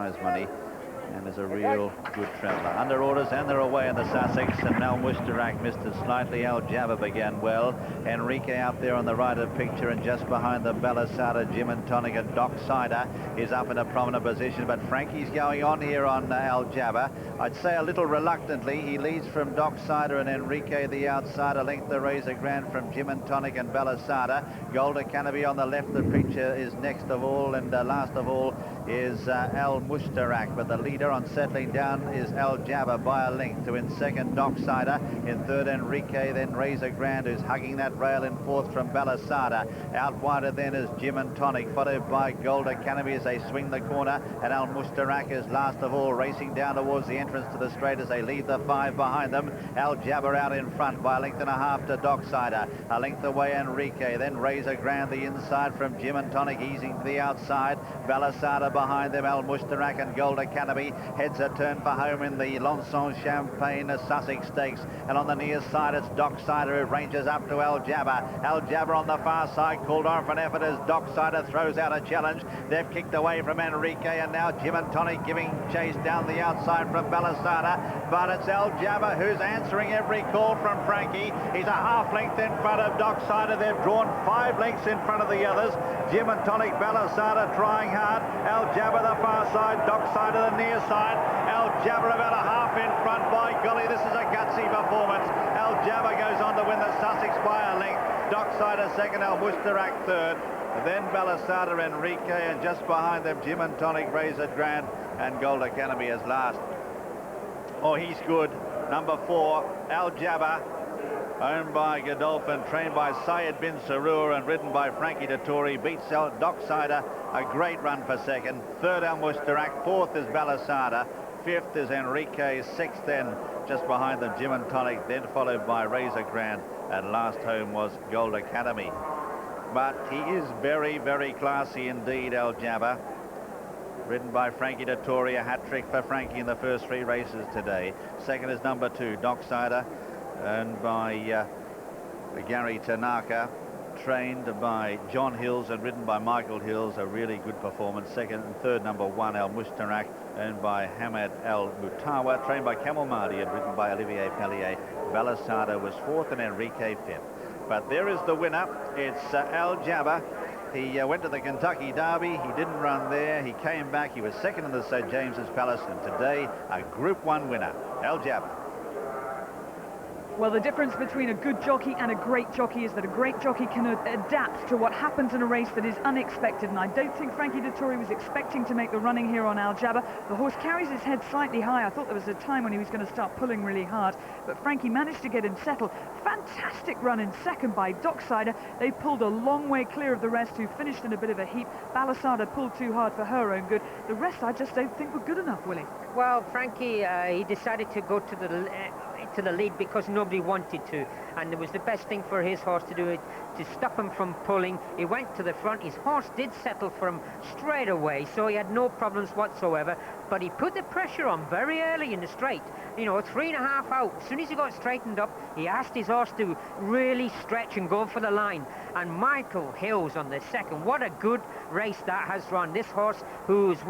prize money, and is a real good traveller. Under orders, and they're away in the Sussex, and Almushtarak missed it slightly. Aljabr began well. Enrique out there on the right of picture, and just behind them, Balisada, Jim and Tonic, and Docksider is up in a prominent position, but Frankie's going on here on Aljabr. I'd say a little reluctantly. He leads from Docksider and Enrique the outside, a length the Razor Grand from Jim and Tonic and Balisada. Golden Canopy on the left of the picture is next of all, and last of all is Almushtarak, but the leader on settling down is Aljabr by a length. To in second, Docksider. In third, Enrique. Then Razor Grand, who's hugging that rail. In fourth from Balisada. Out wider then is Jim and Tonic, followed by Golden Canopy as they swing the corner. And Almushtarak is last of all, racing down towards the entrance to the straight as they leave the five behind them. Aljabr out in front by a length and a half to Docksider. A length away, Enrique. Then Razor Grand the inside from Jim and Tonic, easing to the outside. Balisada behind them. Almushtarak and Golden Canopy. Heads a turn for home in the Lanson Champagne Sussex Stakes, and on the near side it's Docksider who ranges up to Aljabr. Aljabr on the far side, called on for an effort as Docksider throws out a challenge. They've kicked away from Enrique, and now Jim and Tonic giving chase down the outside from Balisada, but it's Aljabr who's answering every call from Frankie. He's a half length in front of Docksider. They've drawn 5 lengths in front of the others. Jim and Tonic, Balisada trying hard. Aljabr the far side, Docksider the near side. Aljabr about a half in front. By golly, this is a gutsy performance. Aljabr goes on to win the Sussex by a length. Docksider second, Almushtarak third. Then Balisada, Enrique, and just behind them Jim and Tonic, Razor Grand, and Golden Canopy as last. Oh, he's good. Number 4, Aljabr, owned by Godolphin, trained by Syed bin Sarur and ridden by Frankie Dettori, beats Docksider. A great run for second. Third, Almushtarak. Fourth is Balisada. Fifth is Enrique. Sixth then, just behind them, Jim and Tonic, then followed by Razor Grand, and last home was Golden Academy. But he is very, very classy indeed, Aljabr. Ridden by Frankie Dettori, a hat-trick for Frankie in the first 3 races today. Second is number 2, Docksider, owned by Gary Tanaka, trained by John Hills and ridden by Michael Hills. A really good performance. Second and third, number 1, Almushtarak, owned by Hamad Al Mutawa, trained by Camel Mahdi and ridden by Olivier Pellier. Balisada was 4th and Enrique 5th. But there is the winner. It's Aljabr. He went to the Kentucky Derby. He didn't run there. He came back. He was second in the St. James's Palace, and today a Group 1 winner, Aljabr. Well, the difference between a good jockey and a great jockey is that a great jockey can adapt to what happens in a race that is unexpected, and I don't think Frankie Dettori was expecting to make the running here on Aljabr. The horse carries his head slightly high. I thought there was a time when he was going to start pulling really hard, but Frankie managed to get him settled. Fantastic run in second by Docksider. They pulled a long way clear of the rest, who finished in a bit of a heap. Balisada pulled too hard for her own good. The rest I just don't think were good enough, Willie. Well, Frankie, he decided to go to the lead because nobody wanted to, and it was the best thing for his horse to do, it to stop him from pulling. He went to the front. His horse did settle for him straight away, so he had no problems whatsoever, but he put the pressure on very early in the straight. You know, 3.5 out. As soon as he got straightened up, he asked his horse to really stretch and go for the line, and Michael Hills on the second. What a good race that has run. This horse, who's